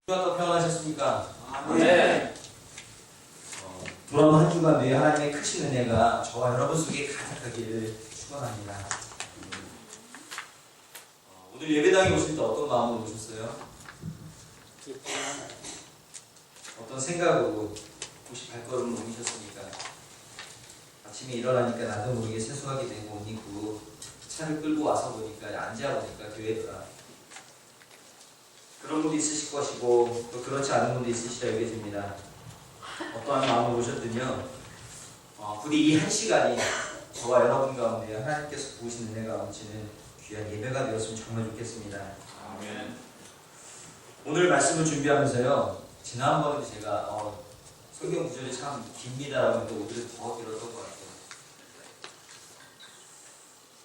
또 평안하셨습니까? 네. 돌아온 한 주간 뒤에 하나님의 크신 은혜가 저와 여러분 속에 가득하기를 축원합니다. 오늘 예배당에 오실 때 어떤 마음으로 오셨어요? 어떤 생각으로 혹시 발걸음을 옮기셨습니까? 아침에 일어나니까 나도 모르게 세수하게 되고 옷 입고 차를 끌고 와서 보니까 앉아보니까 교회더라. 그런 분도 있으실 것이고 또 그렇지 않은 분도 있으시리라 여겨집니다. 어떠한 마음으로 오셨든요, 부디 이 한 시간이 저와 여러분 가운데 하나님께서 부으신 은혜가 넘치는 귀한 예배가 되었으면 정말 좋겠습니다. 아멘. 오늘 말씀을 준비하면서요, 지난번에 제가 성경 구절이 참 깁니다라고 했는데 오늘은 더 길었던 것 같아요.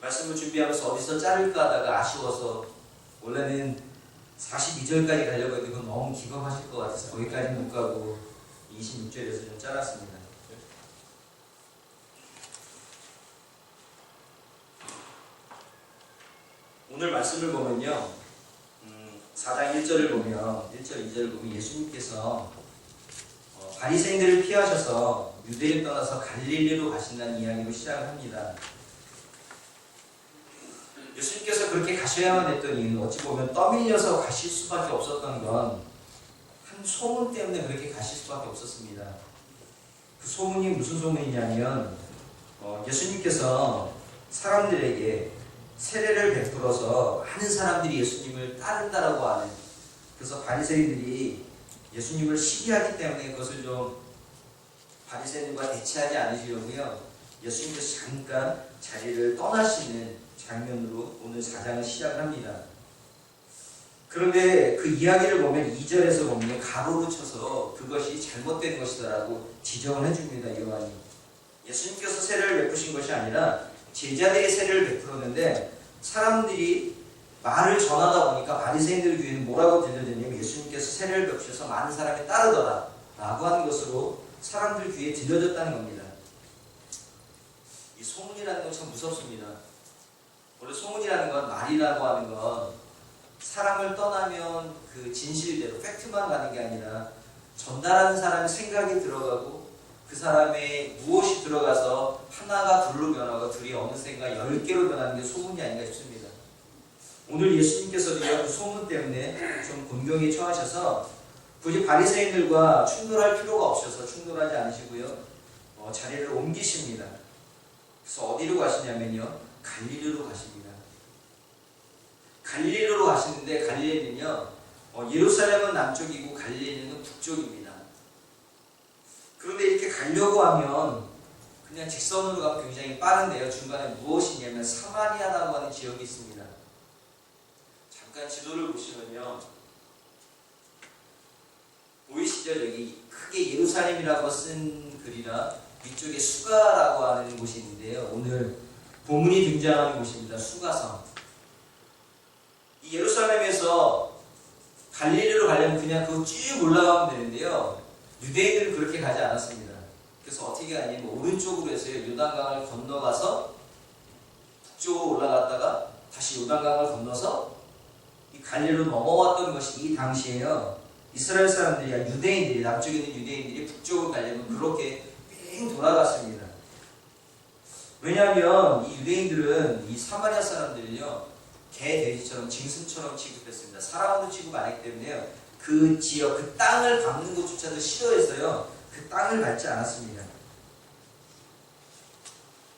말씀을 준비하면서 어디서 자를까 하다가 아쉬워서 원래는 42절까지 가려고 했는데 그건 너무 기겁하실 것 같아서 거기까지는 못 가고 26절에서 좀 잘랐습니다. 오늘 말씀을 보면요, 4장 1절을 보면 1절 2절을 보면 예수님께서 바리새인들을 피하셔서 유대를 떠나서 갈릴리로 가신다는 이야기로 시작을 합니다. 예수님께서 그렇게 가셔야만 했던 이유는 어찌 보면 떠밀려서 가실 수밖에 없었던 건 한 소문 때문에 그렇게 가실 수밖에 없었습니다. 그 소문이 무슨 소문이냐면 예수님께서 사람들에게 세례를 베풀어서 많은 사람들이 예수님을 따른다라고 하는, 그래서 바리새인들이 예수님을 시기하기 때문에 그것을 좀 바리새인들과 대치하지 않으시려고요, 예수님께서 잠깐 자리를 떠나시는 장면으로 오늘 4장을 시작합니다. 그런데 그 이야기를 보면 2절에서 보면 가로로 쳐서 그것이 잘못된 것이다라고 지적을 해줍니다. 요한이 예수님께서 세례를 베푸신 것이 아니라 제자들이 세례를 베풀었는데 사람들이 말을 전하다 보니까 바리새인들 귀에는 뭐라고 들려졌냐면 예수님께서 세례를 베푸셔서 많은 사람이 따르더라 라고 하는 것으로 사람들 귀에 들려졌다는 겁니다. 이 소문이라는 건 참 무섭습니다. 원래 소문이라는 건, 말이라고 하는 건 사람을 떠나면 그 진실대로 팩트만 가는 게 아니라 전달하는 사람의 생각이 들어가고 그 사람의 무엇이 들어가서 하나가 둘로 변하고 둘이 어느샌가 10개로 변하는 게 소문이 아닌가 싶습니다. 오늘 예수님께서도 그 소문 때문에 좀 곤경에 처하셔서 굳이 바리새인들과 충돌할 필요가 없어서 충돌하지 않으시고요, 자리를 옮기십니다. 그래서 어디로 가시냐면요, 갈릴리로 가십니다. 갈릴리로 가시는데 갈릴리는요, 예루살렘은 남쪽이고 갈릴리는 북쪽입니다. 그런데 이렇게 가려고 하면 그냥 직선으로 가면 굉장히 빠른데요, 중간에 무엇이 있냐면 사마리아라고 하는 지역이 있습니다. 잠깐 지도를 보시면요, 보이시죠? 여기 크게 예루살렘이라고 쓴 글이라 위쪽에 수가라고 하는 곳이 있는데요, 오늘 본문이 등장하는 곳입니다. 수가성. 이 예루살렘에서 갈릴리로 가려면 그냥 그거 쭉 올라가면 되는데요, 유대인들은 그렇게 가지 않았습니다. 그래서 어떻게 하냐면 오른쪽으로 해서요, 요단강을 건너가서 북쪽으로 올라갔다가 다시 요단강을 건너서 이 갈릴리로 넘어왔던 것이 이 당시에요, 이스라엘 사람들이, 유대인들이, 남쪽에 있는 유대인들이 북쪽으로 가려면 그렇게 뺑 돌아갔습니다. 왜냐하면 이 유대인들은 이 사마리아 사람들을요, 개, 돼지처럼 짐승처럼 취급했습니다. 사람으로 취급 안 했기 때문에요, 그 지역, 그 땅을 밟는 것조차도 싫어해서요, 그 땅을 밟지 않았습니다.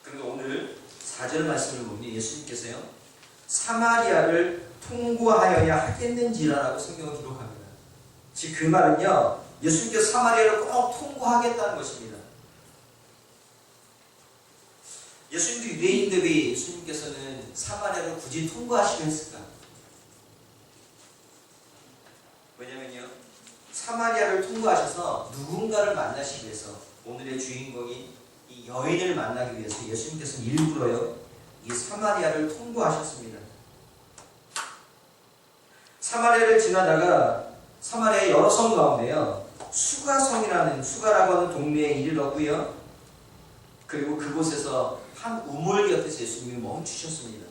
그런데 오늘 4절 말씀을 보면 예수님께서요, 사마리아를 통과하여야 하겠는지라고 성경을 기록합니다. 즉 그 말은요, 예수님께서 사마리아를 꼭 통과하겠다는 것입니다. 예수님도 유대인인데 왜 예수님께서는 사마리아를 굳이 통과하시려 했을까? 왜냐면요, 사마리아를 통과하셔서 누군가를 만나시기 위해서, 오늘의 주인공인 이 여인을 만나기 위해서 예수님께서는 일부러요, 이 사마리아를 통과하셨습니다. 사마리아를 지나다가 사마리아의 여러 성 가운데요, 수가성이라는, 수가라고 하는 동네에 이르렀고요, 그리고 그곳에서 한 우물 곁에서 예수님이 멈추셨습니다.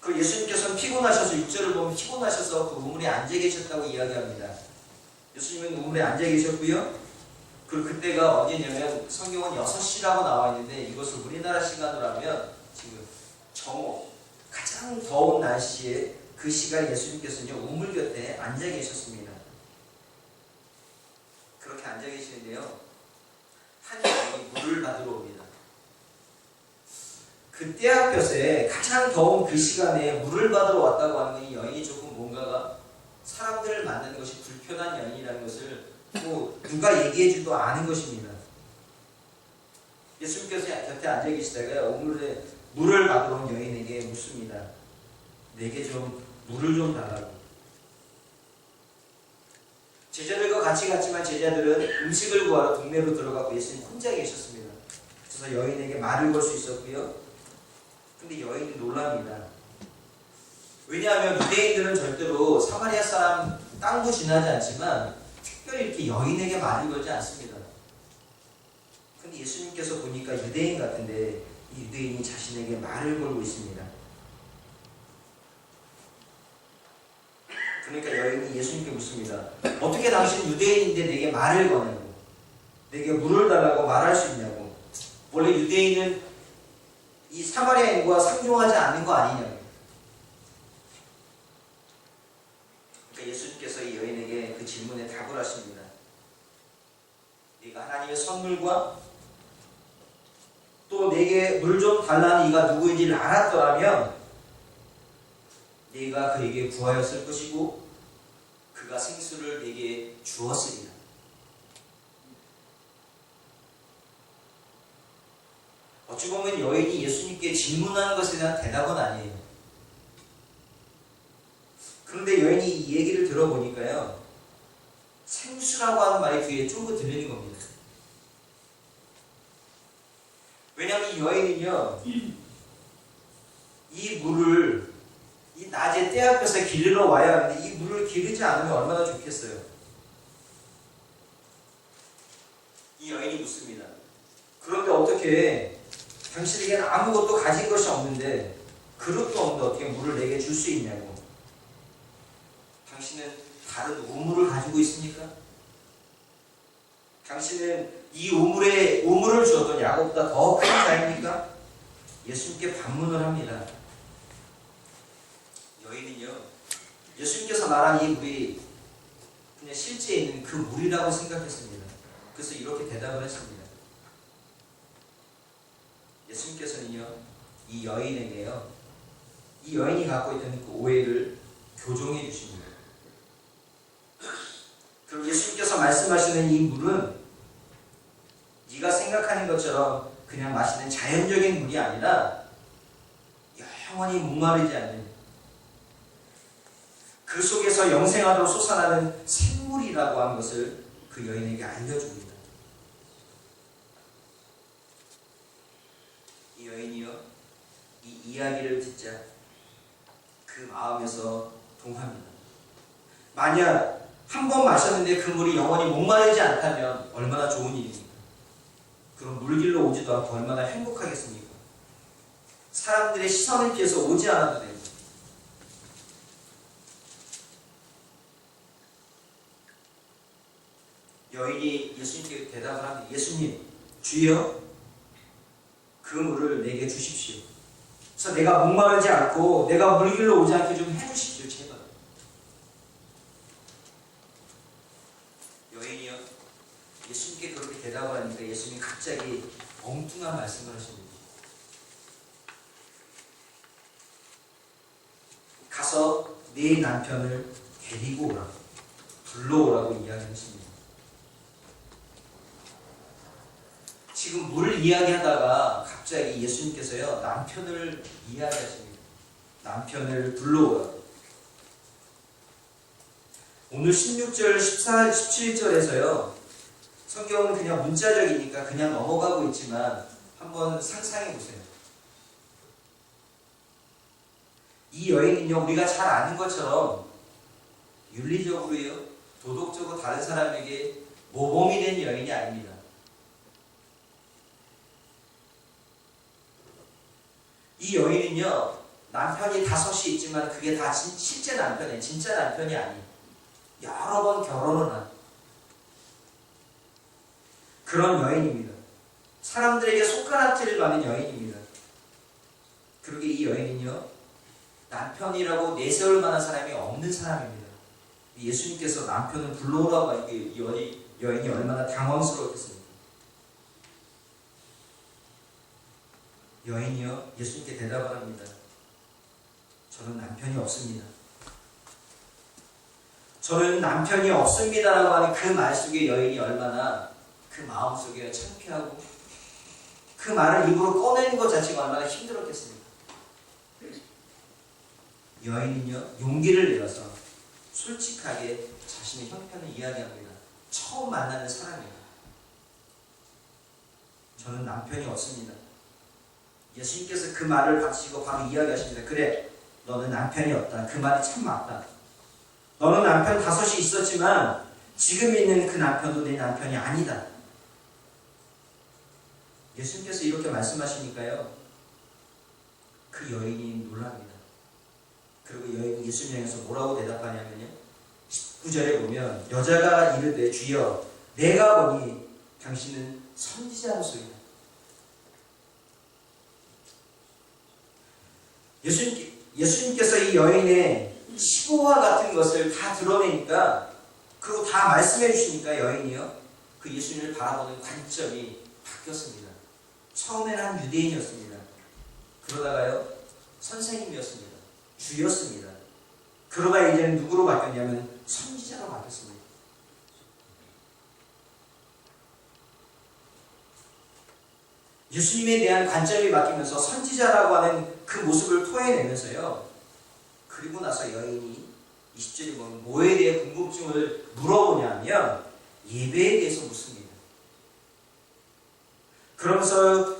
그 예수님께서는 피곤하셔서 6절을 보면 피곤하셔서 그 우물에 앉아 계셨다고 이야기합니다. 예수님은 우물에 앉아 계셨고요. 그리고 그때가 언제냐면 성경은 6시라고 나와 있는데 이것을 우리나라 시간으로 하면 지금 정오, 가장 더운 날씨에 그 시간에 예수님께서는 우물 곁에 앉아 계셨습니다. 그렇게 앉아 계시는데요. 한 여인이 물을 받으러 옵니다. 그 때아볕에 가장 더운 그 시간에 물을 받으러 왔다고 하는 이 여인이 조금 뭔가가 사람들을 만나는 것이 불편한 여인이라는 것을 또 누가 얘기해주도 아는 것입니다. 예수님께서 곁에 앉아 계시다가 우물에 물을 받으러 온 여인에게 묻습니다. 내게 좀 물을 좀 달라고. 제자들과 같이 갔지만 제자들은 음식을 구하러 동네로 들어가고 예수님 혼자 계셨습니다. 그래서 여인에게 말을 걸 수 있었고요. 근데 여인이 놀랍니다. 왜냐하면 유대인들은 절대로 사마리아 사람 땅도 지나지 않지만 특별히 이렇게 여인에게 말을 걸지 않습니다. 근데 예수님께서 보니까 유대인 같은데 이 유대인이 자신에게 말을 걸고 있습니다. 그러니까 여인이 예수님께 묻습니다. 어떻게 당신 유대인인데 내게 말을 거냐고, 내게 물을 달라고 말할 수 있냐고. 원래 유대인은 이 사마리아인과 상종하지 않는 거 아니냐고. 그러니까 예수님께서 이 여인에게 그 질문에 답을 하십니다. 네가 하나님의 선물과 또 내게 물 좀 달라는 이가 누구인지를 알았더라면 네가 그에게 구하였을 것이고 그가 생수를 네게 주었으리라. 어찌 보면 여인이 예수님께 질문하는 것에 대한 대답은 아니에요. 그런데 여인이 이 얘기를 들어보니까요, 생수라고 하는 말이 귀에 쫑긋 들리는 겁니다. 왜냐하면 이 여인은요, 이 물을 이 낮에 때아볕에 기르러 와야 하는데 이 물을 기르지 않으면 얼마나 좋겠어요. 이 여인이 묻습니다. 그런데 어떻게 당신에게는 아무것도 가진 것이 없는데 그릇도 없는데 어떻게 물을 내게 줄 수 있냐고. 당신은 다른 우물을 가지고 있습니까? 당신은 이 우물을 주었던 야곱보다 더 큰 자입니까? 예수님께 반문을 합니다. 여인은요, 예수님께서 말한 이 물이 그냥 실제 있는 그 물이라고 생각했습니다. 그래서 이렇게 대답을 했습니다. 예수님께서는요, 이 여인에게요, 이 여인이 갖고 있던 그 오해를 교정해 주십니다. 그럼 예수님께서 말씀하시는 이 물은 네가 생각하는 것처럼 그냥 마시는 자연적인 물이 아니라 영원히 목마르지 않는 그 속에서 영생하도록 솟아나는 생물이라고 하는 것을 그 여인에게 알려줍니다. 이 여인이요, 이 이야기를 듣자 그 마음에서 동합니다. 만약 한 번 마셨는데 그 물이 영원히 목마르지 않다면 얼마나 좋은 일입니까? 그럼 물길로 오지도 않고 얼마나 행복하겠습니까? 사람들의 시선을 피해서 오지 않아도 되고. 여인이 예수님께 대답을 합니다. 예수님, 주여, 그 물을 내게 주십시오. 그래서 내가 목마르지 않고 내가 물길로 오지 않게 좀 해주십시오, 제발. 여인이요, 예수님께 그렇게 대답을 하니까 예수님이 갑자기 엉뚱한 말씀을 하십니다. 가서 네 남편을 데리고 오라고, 불러오라고 이야기하십니다. 지금 물 이야기하다가 갑자기 예수님께서요, 남편을 이야기하십니다. 남편을 불러오라고. 오늘 16절, 14, 17절에서요, 성경은 그냥 문자적이니까 그냥 넘어가고 있지만 한번 상상해 보세요. 이 여인은요, 우리가 잘 아는 것처럼 윤리적으로요, 도덕적으로 다른 사람에게 모범이 된 여인이 아닙니다. 이 여인은요, 남편이 5이 있지만 그게 다 실제 남편이에요. 진짜 남편이 아닌 여러 번 결혼을 한 그런 여인입니다. 사람들에게 손가락질을 받는 여인입니다. 그리고 이 여인은요, 남편이라고 내세울 만한 사람이 없는 사람입니다. 예수님께서 남편을 불러오라고 하니까 이 여인이 얼마나 당황스러웠겠습니까? 여인이요, 예수님께 대답을 합니다. 저는 남편이 없습니다. 저는 남편이 없습니다라고 하는 그 말 속에 여인이 얼마나 그 마음 속에 창피하고 그 말을 입으로 꺼내는 것 자체가 얼마나 힘들었겠습니까? 여인은요, 용기를 내어서 솔직하게 자신의 형편을 이야기합니다. 처음 만나는 사람이에요. 저는 남편이 없습니다. 예수님께서 그 말을 받으시고 바로 이야기하십니다. 그래, 너는 남편이 없다. 그 말이 참 맞다. 너는 남편 5이 있었지만 지금 있는 그 남편도 내 남편이 아니다. 예수님께서 이렇게 말씀하시니까요, 그 여인이 놀랍니다. 그리고 여인이 예수님 향해서 뭐라고 대답하냐면요, 19절에 보면 여자가 이르되 주여 내가 보니 당신은 선지자로소이다. 예수님께서 이 여인의 시고와 같은 것을 다 드러내니까, 그리고 다 말씀해 주시니까 여인이요, 그 예수님을 바라보는 관점이 바뀌었습니다. 처음에는 한 유대인이었습니다. 그러다가요, 선생님이었습니다. 주였습니다. 그러다 이제는 누구로 바뀌었냐면 선지자로 바뀌었습니다. 예수님에 대한 관점이 바뀌면서 선지자라고 하는 그 모습을 토해내면서요, 그리고 나서 여인이 20절에 보면 뭐에 대해 궁금증을 물어보냐면 예배에 대해서 묻습니다. 그러면서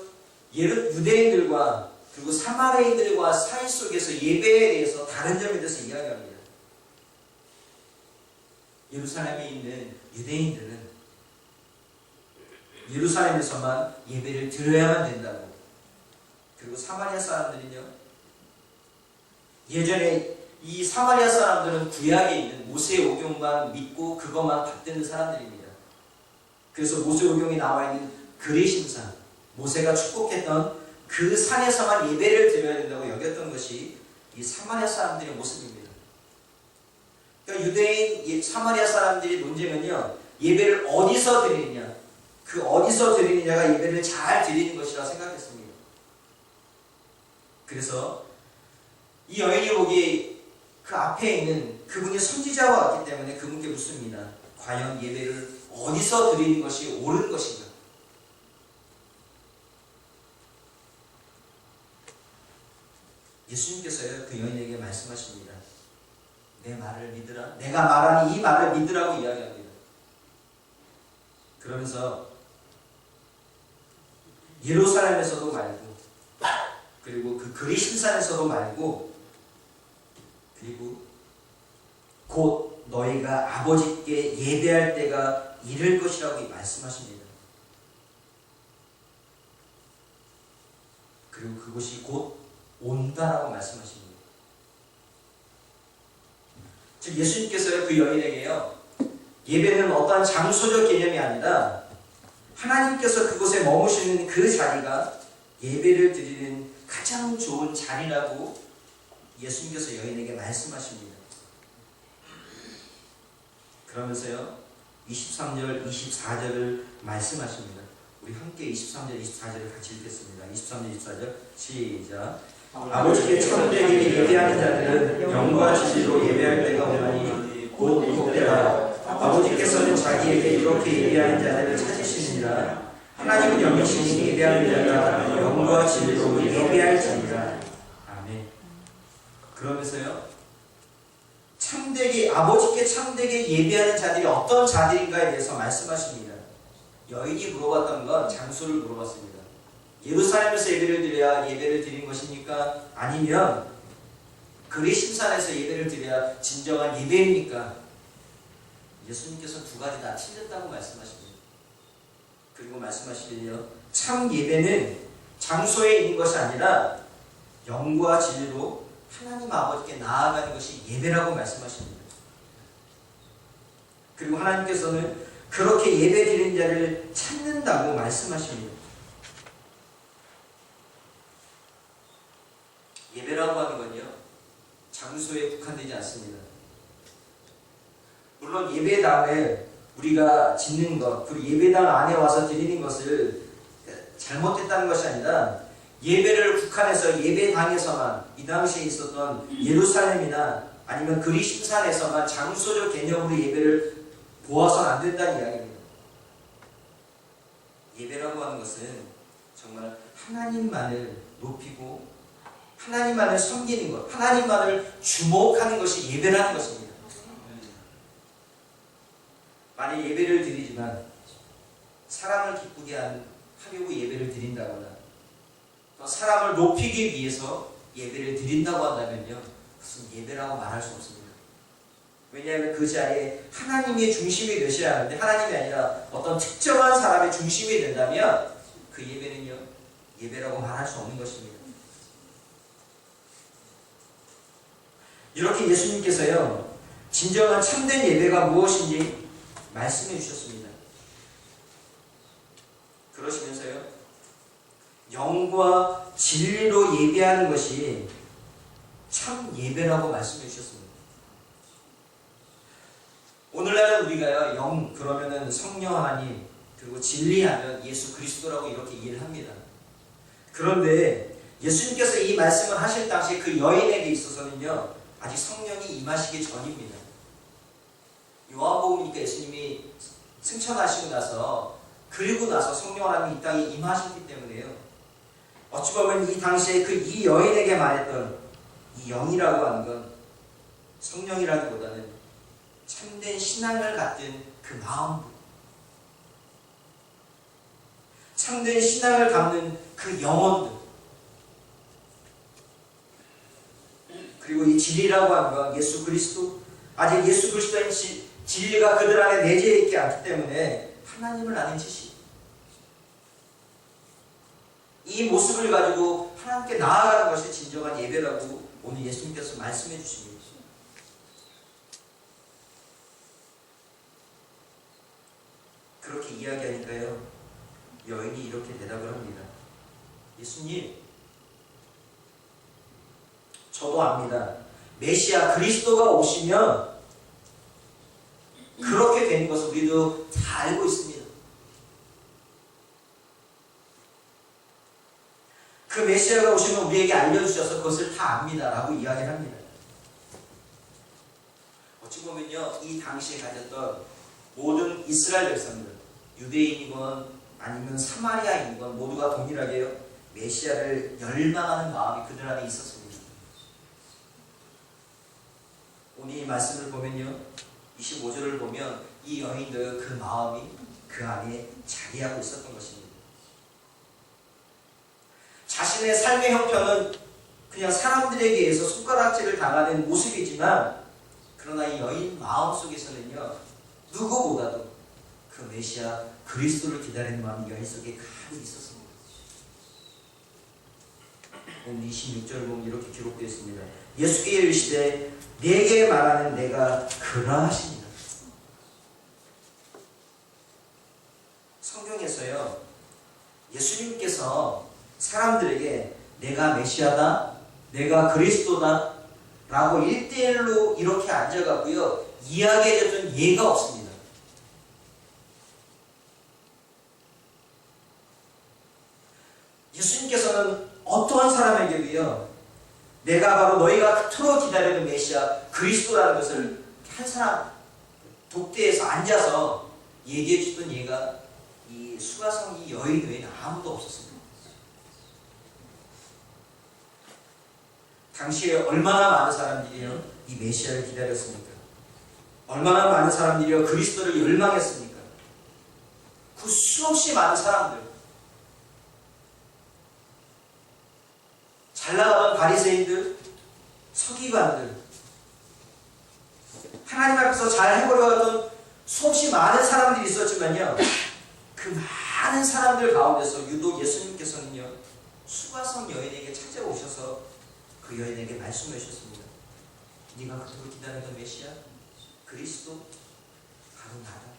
유대인들과 그리고 사마리아인들과 사이 속에서 예배에 대해서 다른 점에 대해서 이야기합니다. 예루살렘에 있는 유대인들은 예루살렘에서만 예배를 드려야만 된다고, 그리고 사마리아 사람들은요, 예전에 이 사마리아 사람들은 구약에 있는 모세오경만 믿고 그것만 받드는 사람들입니다. 그래서 모세오경에 나와 있는 그리심산, 모세가 축복했던 그 산에서만 예배를 드려야 된다고 여겼던 것이 이 사마리아 사람들의 모습입니다. 그러니까 유대인, 사마리아 사람들의 논쟁은요, 예배를 어디서 드리느냐, 그 어디서 드리느냐가 예배를 잘 드리는 것이라 생각했습니다. 그래서 이 여인이 보기에 그 앞에 있는 그분이 선지자와 같기 때문에 그분께 묻습니다. 과연 예배를 어디서 드리는 것이 옳은 것인가? 예수님께서요, 그 여인에게 말씀하십니다. 내 말을 믿으라. 내가 말하는 이 말을 믿으라고 이야기합니다. 그러면서 예루살렘에서도 말고, 그리고 그 그리심산에서도 말고, 그리고 곧 너희가 아버지께 예배할 때가 이를 것이라고 말씀하십니다. 그리고 그것이 곧 온다라고 말씀하십니다. 즉 예수님께서요, 그 여인에게요, 예배는 어떠한 장소적 개념이 아니라 하나님께서 그곳에 머무시는 그 자리가 예배를 드리는 가장 좋은 자리라고 예수님께서 여인에게 말씀하십니다. 그러면서요, 23절, 24절을 말씀하십니다. 우리 함께 23절, 24절을 같이 읽겠습니다. 23절, 24절 시작. 아버지께 참되게 예배하는 자들은 영과 진리로 예배할 때가 오나니 곧 그때라. 아버지께서는 자기에게 이렇게 예배하는 자들을 찾으시느니라. 하나님은 영이시니 예배하는 자가 영과 진리로 예배할지니라. 아멘. 그러면서요, 참되게, 아버지께 참되게 예배하는 자들이 어떤 자들인가에 대해서 말씀하십니다. 여인이 물어봤던 건 장소를 물어봤습니다. 예루살렘에서 예배를 드려야 예배를 드린 것입니까? 아니면 그리심산에서 예배를 드려야 진정한 예배입니까? 예수님께서 두 가지 다 틀렸다고 말씀하십니다. 그리고 말씀하시기를요, 참 예배는 장소에 있는 것이 아니라 영과 진리로 하나님 아버지께 나아가는 것이 예배라고 말씀하십니다. 그리고 하나님께서는 그렇게 예배 드리는 자를 찾는다고 말씀하십니다. 예배라고 하는 건요, 장소에 국한되지 않습니다. 물론 예배당을 우리가 짓는 것, 그리고 예배당 안에 와서 드리는 것을 잘못됐다는 것이 아니라 예배를 국한해서 예배당에서만, 이 당시에 있었던 예루살렘이나 아니면 그리심산에서만 장소적 개념으로 예배를 보아서는 안 된다는 이야기입니다. 예배라고 하는 것은 정말 하나님만을 높이고 하나님만을 섬기는 것, 하나님만을 주목하는 것이 예배라는 것입니다. 만약 예배를 드리지만 사람을 기쁘게 하려고 예배를 드린다거나 또 사람을 높이기 위해서 예배를 드린다고 한다면요, 그것은 예배라고 말할 수 없습니다. 왜냐하면 그 자리에 하나님의 중심이 되셔야 하는데, 하나님이 아니라 어떤 특정한 사람의 중심이 된다면 그 예배는요, 예배라고 말할 수 없는 것입니다. 이렇게 예수님께서요, 진정한 참된 예배가 무엇인지 말씀해 주셨습니다. 그러시면서요, 영과 진리로 예배하는 것이 참 예배라고 말씀해 주셨습니다. 오늘날은 우리가요, 영 그러면은 성령 하나님, 그리고 진리하면 예수 그리스도라고 이렇게 이해를 합니다. 그런데 예수님께서 이 말씀을 하실 당시 그 여인에게 있어서는요, 아직 성령이 임하시기 전입니다. 요한복음이니까 예수님이 승천하시고 나서, 그리고 나서 성령 하나님이 이 땅에 임하셨기 때문에요, 어찌 보면 이 당시에 이 여인에게 말했던 이 영이라고 하는 건 성령이라기보다는 참된 신앙을 갖는 그 마음, 참된 신앙을 갖는 그 영혼들, 그리고 이 진리라고 하는 건 예수 그리스도, 아직 예수 그리스도의 진리가 그들 안에 내재해 있지 않기 때문에 하나님을 아는 지식, 이 모습을 가지고 하나님께 나아가는 것이 진정한 예배라고 오늘 예수님께서 말씀해 주십니다. 그렇게 이야기하니까요, 여인이 이렇게 대답을 합니다. 예수님, 저도 압니다. 메시아 그리스도가 오시면 그렇게 되는 것을 우리도 다 알고 있습니다. 그 메시아가 오시면 우리에게 알려주셔서 그것을 다 압니다 라고 이야기를 합니다. 어찌 보면요, 이 당시에 가졌던 모든 이스라엘 백성들, 유대인이건 아니면 사마리아인이건 모두가 동일하게요, 메시아를 열망하는 마음이 그들 안에 있었습니다. 오늘 이 말씀을 보면요, 25절을 보면 이 여인들 그 마음이 그 안에 자리하고 있었던 것입니다. 자신의 삶의 형편은 그냥 사람들에게 의해서 손가락질을 당하는 모습이지만, 그러나 이 여인 마음속에서는요, 누구보다도 그 메시아 그리스도를 기다리는 마음이 여인 속에 가득 있었습니다. 오늘 26절을 보면 이렇게 기록되어 있습니다. 예수께 이르시되 내게 말하는 내가 그러하시니라. 성경에서요, 예수님께서 사람들에게 내가 메시아다, 내가 그리스도다 라고 1대1로 이렇게 앉아가고요, 이야기해줬던 예가 없습니다. 예수님께서는 어떠한 사람에게도요, 내가 바로 너희가 그토록 기다리는 메시아 그리스도라는 것을 한 사람 독대에서 앉아서 얘기해 주던 예가 이 수가성 이 여인 외에는 아무도 없었습니다. 당시에 얼마나 많은 사람들이요, 이 메시아를 기다렸습니까? 얼마나 많은 사람들이요, 그리스도를 열망했습니까? 그 수없이 많은 사람들, 잘 나가던 바리새인들, 서기관들, 하나님 앞에서 잘 해보려고 하던 수없이 많은 사람들이 있었지만요, 그 많은 사람들 가운데서 유독 예수님께서는요, 수가성 여인에게 찾아오셔서 그 여인에게 말씀해 주셨습니다. 네가 그토록 기다리던 메시아 그리스도 바로 나다.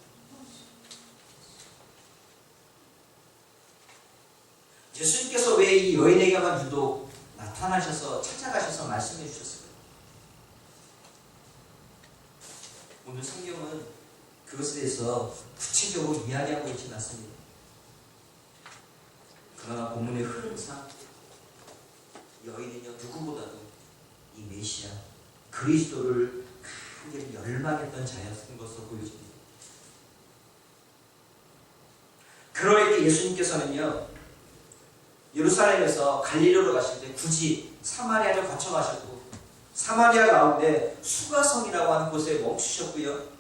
예수님께서 왜 이 여인에게만 유독 나타나셔서 찾아가셔서 말씀해 주셨을까요? 오늘 성경은 그것에 대해서 구체적으로 이야기하고 있지 않습니다. 그러나 본문의 흐름상 여인은요 누구보다도 이 메시아 그리스도를 간절히 열망했던 자였던 것으로 보여집니다. 그러했기에 예수님께서는요 예루살렘에서 갈릴리로 가실 때 굳이 사마리아를 거쳐가셨고 사마리아 가운데 수가성이라고 하는 곳에 멈추셨고요.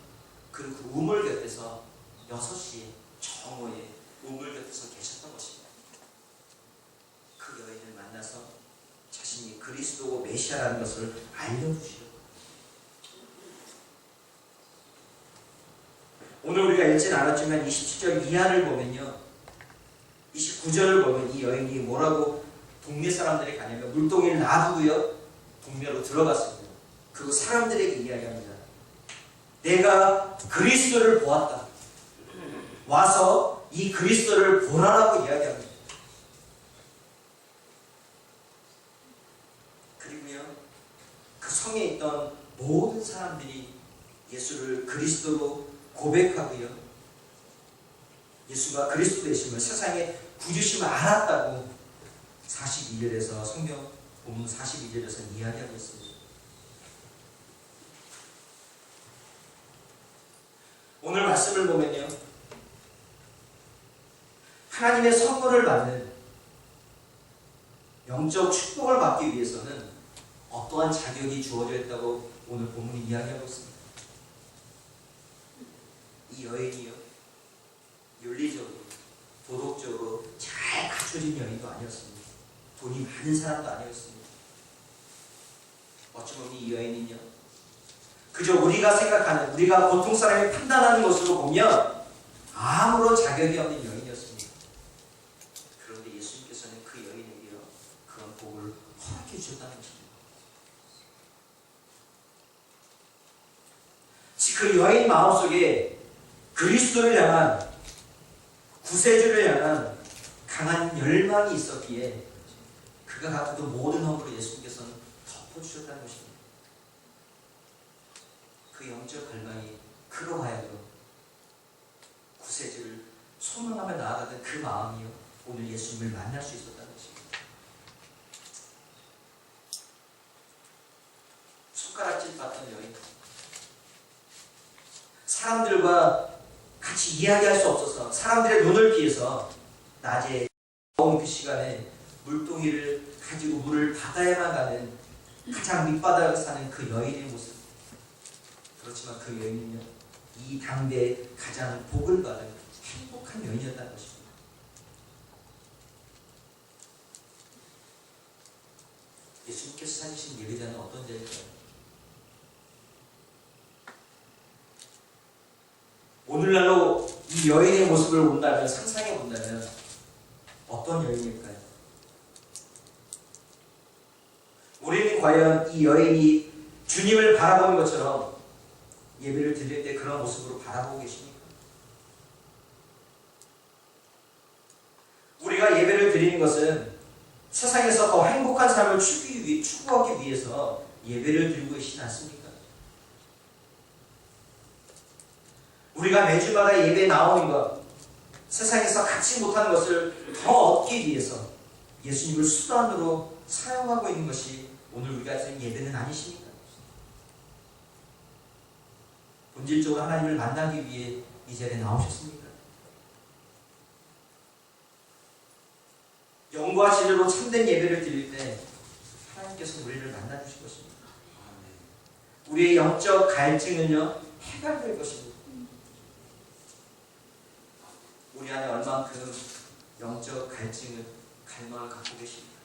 그리고 그 우물 곁에서 6시에 정오에 우물 곁에서 계셨던 것입니다. 그 여인을 만나서 자신이 그리스도고 메시아라는 것을 알려주시려고. 오늘 우리가 읽지는 않았지만 27절 이하를 보면요 29절을 보면 이 여인이 뭐라고 동네 사람들에게 가냐면 물동이를 놔두고요 동네로 들어갔습니다. 그리고 사람들에게 이야기합니다. 내가 그리스도를 보았다. 와서 이 그리스도를 보라라고 이야기합니다. 그리고요 그 성에 있던 모든 사람들이 예수를 그리스도로 고백하고요 예수가 그리스도 되심을 세상에 구주심을 알았다고 42절에서 성경 본문 42절에서 이야기하고 있습니다. 오늘 말씀을 보면요 하나님의 선물을 받는 영적 축복을 받기 위해서는 어떠한 자격이 주어져 있다고 오늘 본문이 이야기하고 있습니다. 이 여인이요 윤리적으로 도덕적으로 잘 갖춰진 여인도 아니었습니다. 돈이 많은 사람도 아니었습니다. 어찌 보면 이 여인은요 그저 우리가 생각하는 우리가 보통 사람이 판단하는 것으로 보면 아무런 자격이 없는 여인이었습니다. 그런데 예수님께서는 그 여인에게요 그런 복을 허락해 주셨다는 것입니다. 그 여인 마음속에 그리스도를 향한 구세주를 향한 강한 열망이 있었기에 그가 갖고 그 모든 허물을 예수님께서는 덮어주셨다는 것입니다. 그 영적 갈망이 그로 하여금 구세주를 소망하며 나아가던 그 마음이요 오늘 예수님을 만날 수 있었다는 것입니다. 손가락질 받던 여인 사람들과 같이 이야기할 수 없어서 사람들의 눈을 피해서 낮에 더운 그 시간에 물동이를 가지고 물을 받아야만 가는 가장 밑바닥에 사는 그 여인의 모습. 그렇지만 그 여인은요 이 당대에 가장 복을 받은 행복한 여인이었다는 것입니다. 예수님께서 찾으신 예배자는 어떤 자일까요? 오늘날로 이 여인의 모습을 본다면 상상해 본다면 어떤 여인일까요? 우리는 과연 이 여인이 주님을 바라보는 것처럼 예배를 드릴 때 그런 모습으로 바라보고 계십니까? 우리가 예배를 드리는 것은 세상에서 더 행복한 삶을 추구하기 위해서 예배를 드리고 계시지 않습니까? 우리가 매주마다 예배에 나오는 것, 세상에서 갖지 못하는 것을 더 얻기 위해서 예수님을 수단으로 사용하고 있는 것이 오늘 우리가 드리는 예배는 아니십니까? 본질적으로 하나님을 만나기 위해 이 자리에 나오셨습니까? 영과 진리로 참된 예배를 드릴 때 하나님께서 우리를 만나주실 것입니다. 우리의 영적 갈증은요 해결될 것입니다. 우리 안에 얼만큼 영적 갈증을 갈망을 갖고 계십니까?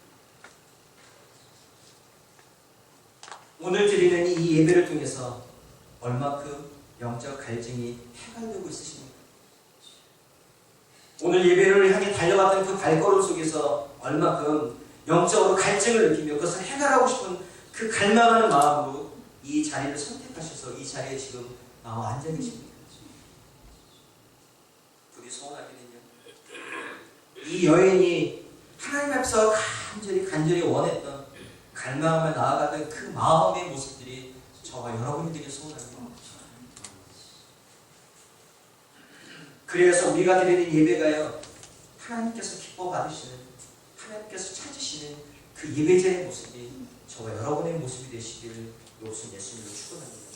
오늘 드리는 이 예배를 통해서 얼만큼 영적 갈증이 해결되고 있으십니까? 오늘 예배를 향해 달려갔던 그 발걸음 속에서 얼만큼 영적으로 갈증을 느끼며 그것을 해결하고 싶은 그 갈망하는 마음으로 이 자리를 선택하셔서 이 자리에 지금 나와 앉아 계십니다. 부디 소원하기는요, 이 여인이 하나님 앞에서 간절히 원했던, 갈망하며 나아가던 그 마음의 모습들이 저와 여러분이 되길 소원합니다. 그래서 우리가 드리는 예배가요, 하나님께서 기뻐 받으시는, 하나님께서 찾으시는 그 예배자의 모습이 저와 여러분의 모습이 되시기를 예수님으로 축원합니다.